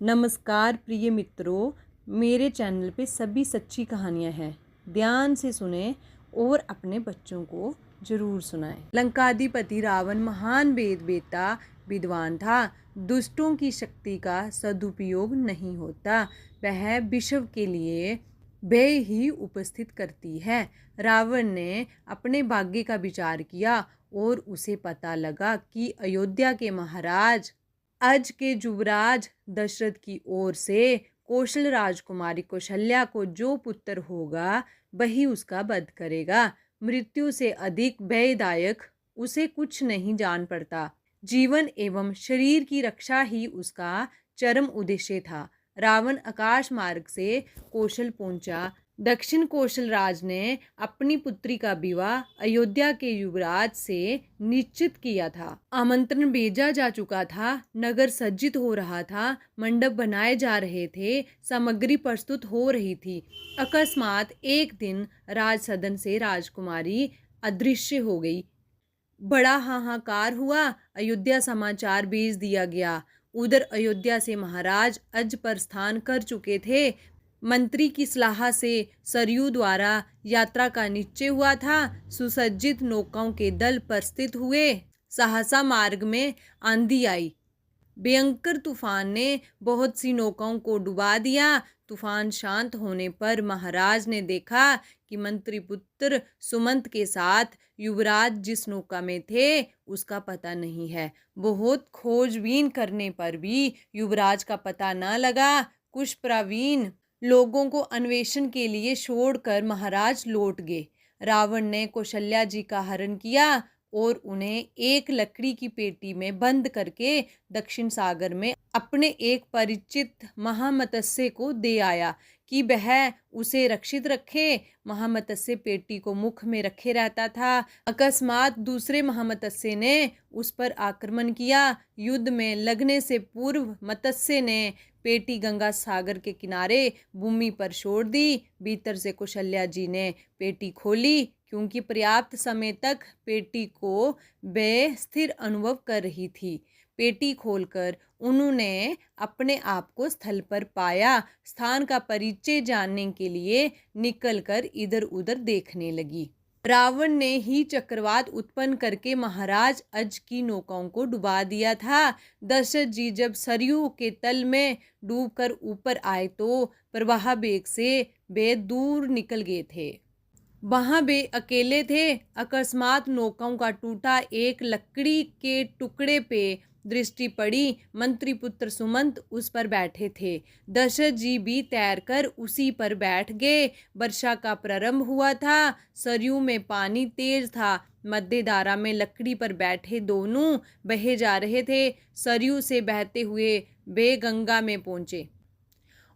नमस्कार प्रिय मित्रों, मेरे चैनल पे सभी सच्ची कहानियाँ हैं। ध्यान से सुने और अपने बच्चों को जरूर सुनाएं। लंकाधिपति रावण महान वेद वेत्ता विद्वान था। दुष्टों की शक्ति का सदुपयोग नहीं होता, वह विश्व के लिए भय ही उपस्थित करती है। रावण ने अपने भाग्य का विचार किया और उसे पता लगा कि अयोध्या के महाराज आज के युवराज दशरथ की ओर से कौशल राजकुमारी कौशल्या को जो पुत्र होगा वही उसका वध करेगा। मृत्यु से अधिक भयदायक उसे कुछ नहीं जान पड़ता। जीवन एवं शरीर की रक्षा ही उसका चरम उद्देश्य था। रावण आकाश मार्ग से कौशल पहुंचा। दक्षिण कौशल राज ने अपनी पुत्री का विवाह अयोध्या के युवराज से निश्चित किया था। आमंत्रण भेजा जा चुका था, नगर सज्जित हो रहा था, मंडप बनाए जा रहे थे, सामग्री प्रस्तुत हो रही थी। अकस्मात एक दिन राज सदन से राजकुमारी अदृश्य हो गई। बड़ा हाहाकार हुआ। अयोध्या समाचार भेज दिया गया। उधर अयोध्या से महाराज अज प्रस्थान कर चुके थे। मंत्री की सलाह से सरयू द्वारा यात्रा का निश्चय हुआ था। सुसज्जित नौकाओं के दल प्रस्थित हुए। सहसा मार्ग में आंधी आई। भयंकर तूफान ने बहुत सी नौकाओं को डुबा दिया। तूफान शांत होने पर महाराज ने देखा कि मंत्री पुत्र सुमंत के साथ युवराज जिस नौका में थे उसका पता नहीं है। बहुत खोजबीन करने पर भी युवराज का पता न लगा। कुछ प्रवीण लोगों को अन्वेषण के लिए छोड़कर महाराज लौट गए। रावण ने कौशल्या जी का हरण किया और उन्हें एक लकड़ी की पेटी में बंद करके दक्षिण सागर में अपने एक परिचित महामत्स्य को दे आया कि वह उसे रक्षित रखे। महामत्स्य पेटी को मुख में रखे रहता था। अकस्मात दूसरे महामत्स्य ने उस पर आक्रमण किया। युद्ध में लगने से पूर्व मत्स्य ने पेटी गंगा सागर के किनारे भूमि पर छोड़ दी। भीतर से कौशल्या जी ने पेटी खोली, क्योंकि पर्याप्त समय तक पेटी को वे स्थिर अनुभव कर रही थी। पेटी खोलकर उन्होंने अपने आप को स्थल पर पाया। स्थान का परिचय जानने के लिए निकलकर इधर उधर देखने लगी। रावण ने ही चक्रवात उत्पन्न करके महाराज अज की नौकाओं को डुबा दिया था। दशरथ जी जब सरयू के तल में डूबकर ऊपर आए तो प्रवाह वेग से वे दूर निकल गए थे। वहां वे अकेले थे। अकस्मात नौकाओं का टूटा एक लकड़ी के टुकड़े पे दृष्टि पड़ी। मंत्री पुत्र सुमंत उस पर बैठे थे। दशरथ जी भी तैरकर उसी पर बैठ गए। वर्षा का प्रारंभ हुआ था। सरयू में पानी तेज था। मध्य धारा में लकड़ी पर बैठे दोनों बहे जा रहे थे। सरयू से बहते हुए वे गंगा में पहुंचे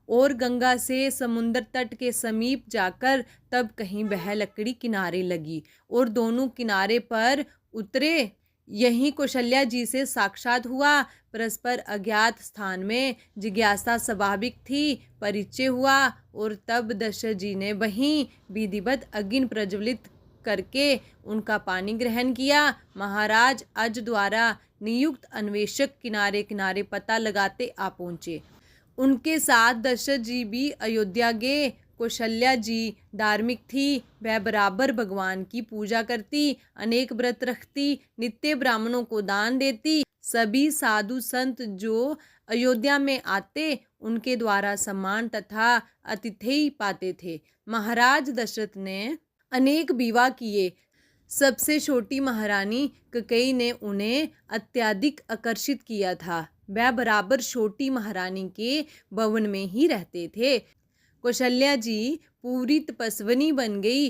और गंगा से समुद्र तट के समीप जाकर तब कहीं वह लकड़ी किनारे लगी और दोनों किनारे पर उतरे। यहीं कौशल्या जी से साक्षात हुआ। परस्पर अज्ञात स्थान में जिज्ञासा स्वाभाविक थी। परिचय हुआ और तब दशरथ जी ने वहीं विधिवत अग्नि प्रज्वलित करके उनका पानी ग्रहण किया। महाराज अज द्वारा नियुक्त अन्वेषक किनारे किनारे पता लगाते आ पहुंचे। उनके साथ दशरथ जी भी अयोध्या गए। कौशल्या जी धार्मिक थी। वह बराबर भगवान की पूजा करती, अनेक व्रत रखती, नित्य ब्राह्मणों को दान देती। सभी साधु संत जो अयोध्या में आते उनके द्वारा सम्मान तथा आतिथ्य पाते थे। महाराज दशरथ ने अनेक विवाह किए। सबसे छोटी महारानी कैकेयी ने उन्हें अत्यधिक आकर्षित किया था। वह बराबर छोटी महारानी के भवन में ही रहते थे। कौशल्या जी पूरी तपस्विनी बन गई।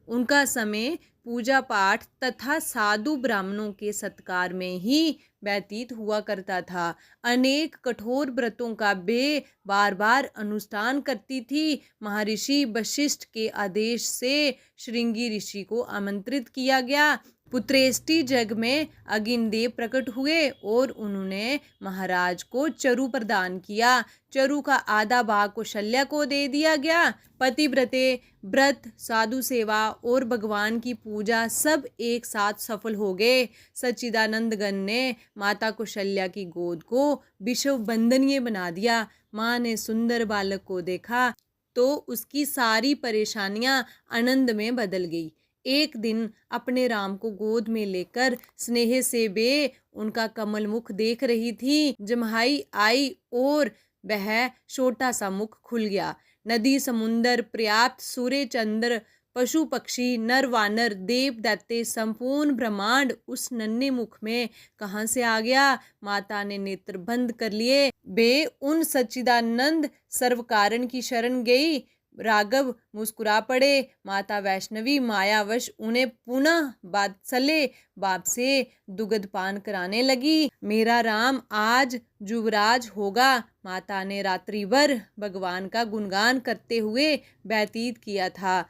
उनका समय पूजा पाठ तथा साधु ब्राह्मणों के सत्कार में ही व्यतीत हुआ करता था। अनेक कठोर व्रतों का वे बार बार अनुष्ठान करती थी। महर्षि वशिष्ठ के आदेश से श्रृंगी ऋषि को आमंत्रित किया गया। पुत्रेष्टि जग में अग्निदेव प्रकट हुए और उन्होंने महाराज को चरु प्रदान किया। चरु का आधा भाग कौशल्या को दे दिया गया। पतिव्रते व्रत, साधु सेवा और भगवान की पूजा सब एक साथ सफल हो गए। सच्चिदानंदगण ने माता कौशल्या की गोद को विश्व वंदनीय बना दिया। माँ ने सुंदर बालक को देखा तो उसकी सारी परेशानियां आनंद में बदल गई। एक दिन अपने राम को गोद में लेकर स्नेह से वे उनका कमल मुख देख रही थी। जम्हाई आई और वह छोटा सा मुख खुल गया। नदी, समुंदर, पर्याप्त, सूर्य, चंद्र, पशु पक्षी, नर वानर, देव दैत्य, संपूर्ण ब्रह्मांड उस नन्हे मुख में कहाँ से आ गया। माता ने नेत्र बंद कर लिए। वे उन सच्चिदानंद सर्व कारण की शरण गई। राघव मुस्कुरा पड़े। माता वैष्णवी मायावश उन्हें पुनः वात्सल्य भाव से दुग्ध पान कराने लगी। मेरा राम आज युवराज होगा। माता ने रात्रि भर भगवान का गुणगान करते हुए व्यतीत किया था।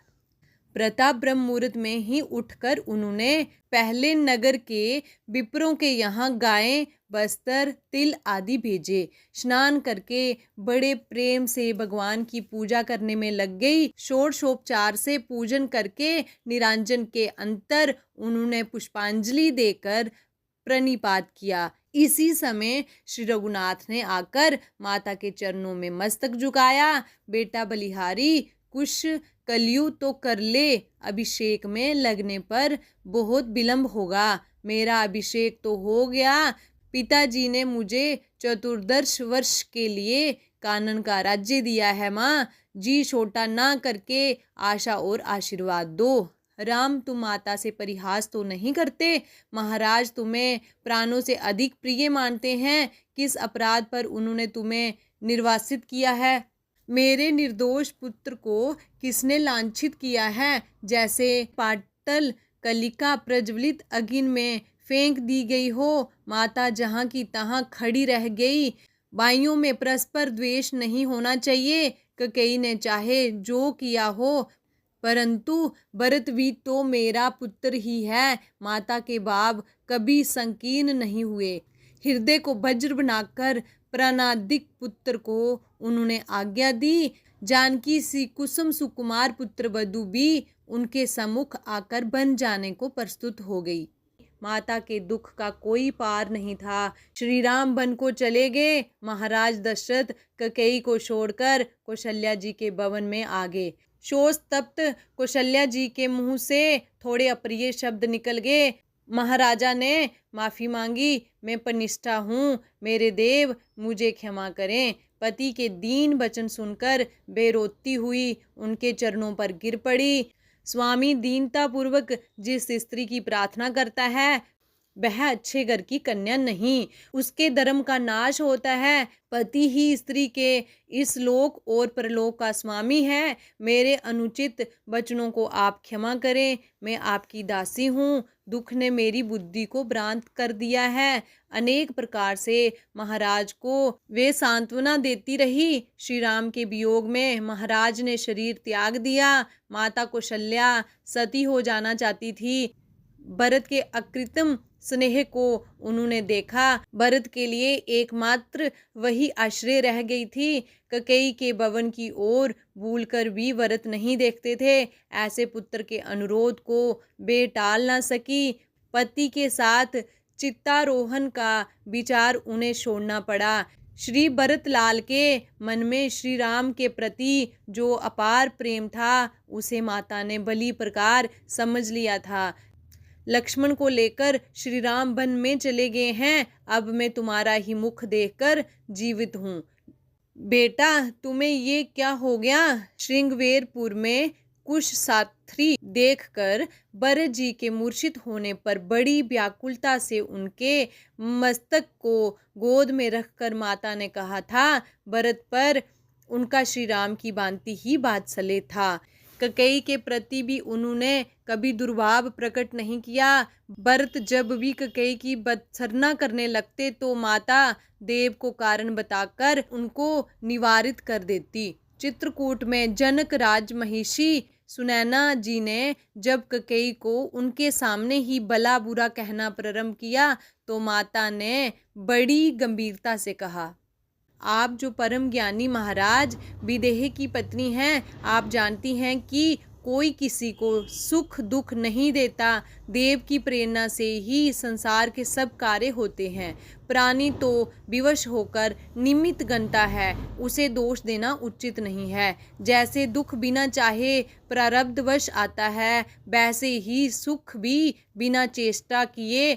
प्रताप ब्रह्म मुहूर्त में ही उठकर उन्होंने पहले नगर के विप्रों के यहाँ गायें, बस्तर, तिल आदि भेजे। स्नान करके बड़े प्रेम से भगवान की पूजा करने में लग गई। षोडशोपचार से पूजन करके निरांजन के अंतर उन्होंने पुष्पांजलि देकर प्रणिपात किया। इसी समय श्री रघुनाथ ने आकर माता के चरणों में मस्तक झुकाया। बेटा बलिहारी, कुछ कलयु तो कर ले, अभिषेक में लगने पर बहुत विलंब होगा। मेरा अभिषेक तो हो गया। पिताजी ने मुझे 14 वर्ष के लिए कानन का राज्य दिया है। माँ जी छोटा ना करके आशा और आशीर्वाद दो। राम, तुम माता से परिहास तो नहीं करते? महाराज तुम्हें प्राणों से अधिक प्रिय मानते हैं। किस अपराध पर उन्होंने तुम्हें निर्वासित किया है? मेरे निर्दोष पुत्र को किसने लांछित किया है? जैसे पाटल कलिका प्रज्वलित अग्नि में फेंक दी गई हो। माता जहाँ की तहाँ खड़ी रह गई। भाइयों में परस्पर द्वेष नहीं होना चाहिए। कैकेयी ने चाहे जो किया हो, परंतु भरत भी तो मेरा पुत्र ही है। माता के भाव कभी संकीर्ण नहीं हुए। हृदय को वज्र बनाकर प्राणादिक पुत्र को उन्होंने आज्ञा दी। जानकी सी कुसुम सुकुमार पुत्र वधु भी उनके सम्मुख आकर बन जाने को प्रस्तुत हो गई। माता के दुख का कोई पार नहीं था। श्री राम वन को चले गए। महाराज दशरथ कैकेयी को छोड़कर कौशल्या जी के भवन में आ गए। शोक तप्त कौशल्या जी के मुंह से थोड़े अप्रिय शब्द निकल गए। महाराजा ने माफ़ी मांगी। मैं पनिष्ठा हूँ, मेरे देव मुझे क्षमा करें। पति के दीन वचन सुनकर वे रोती हुई उनके चरणों पर गिर पड़ी। स्वामी दीनता पूर्वक जिस स्त्री की प्रार्थना करता है वह अच्छे घर की कन्या नहीं, उसके धर्म का नाश होता है। पति ही स्त्री के इस लोक और परलोक का स्वामी है। मेरे अनुचित वचनों को आप क्षमा करें। मैं आपकी दासी हूँ। दुख ने मेरी बुद्धि को भ्रांत कर दिया है। अनेक प्रकार से महाराज को वे सांत्वना देती रही। श्री राम के वियोग में महाराज ने शरीर त्याग दिया। माता कौशल्या सती हो जाना चाहती थी। भरत के अकृत्रिम स्नेह को उन्होंने देखा। भरत के लिए एकमात्र वही आश्रय रह गई थी। कैकेयी के भवन की ओर भूलकर भी भरत नहीं देखते थे। ऐसे पुत्र के अनुरोध को वे टाल ना सकी। पति के साथ चित्तारोहण का विचार उन्हें छोड़ना पड़ा। श्री भरत लाल के मन में श्री राम के प्रति जो अपार प्रेम था उसे माता ने भली प्रकार समझ लिया था। लक्ष्मण को लेकर श्री राम वन में चले गए हैं। अब मैं तुम्हारा ही मुख देखकर जीवित हूँ। बेटा तुम्हें ये क्या हो गया? श्रृंगवेरपुर में कुछ साथी देखकर भरत जी के मूर्छित होने पर बड़ी व्याकुलता से उनके मस्तक को गोद में रखकर माता ने कहा था, भरत पर उनका श्री राम की भांति ही वात्सल्य था। कैकेयी के प्रति भी उन्होंने कभी दुर्भाव प्रकट नहीं किया। भरत जब भी कैकेयी की बत्सरना करने लगते तो माता देव को कारण बताकर उनको निवारित कर देती। चित्रकूट में जनक राज महिषी सुनैना जी ने जब कैकेयी को उनके सामने ही भला बुरा कहना प्रारंभ किया तो माता ने बड़ी गंभीरता से कहा, आप जो परम ज्ञानी महाराज विदेह की पत्नी हैं, आप जानती हैं कि कोई किसी को सुख दुख नहीं देता। देव की प्रेरणा से ही संसार के सब कार्य होते हैं। प्राणी तो विवश होकर निमित्त गणता है, उसे दोष देना उचित नहीं है। जैसे दुख बिना चाहे प्रारब्धवश आता है, वैसे ही सुख भी बिना चेष्टा किए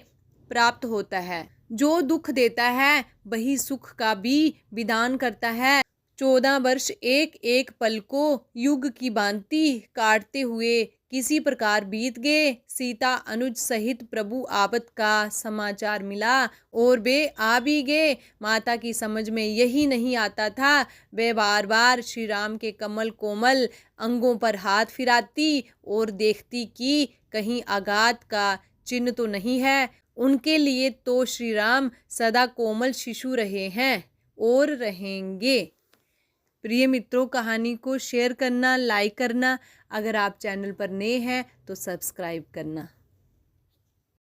प्राप्त होता है। जो दुख देता है वही सुख का भी विधान करता है। 14 वर्ष एक एक पल को युग की भांति काटते हुए किसी प्रकार बीत गए। सीता अनुज सहित प्रभु आपत का समाचार मिला और वे आ भी गए। माता की समझ में यही नहीं आता था। वे बार बार श्री राम के कमल कोमल अंगों पर हाथ फिराती और देखती कि कहीं आघात का चिन्ह तो नहीं है। उनके लिए तो श्री राम सदा कोमल शिशु रहे हैं और रहेंगे। प्रिय मित्रों, कहानी को शेयर करना, लाइक करना, अगर आप चैनल पर नए हैं तो सब्सक्राइब करना।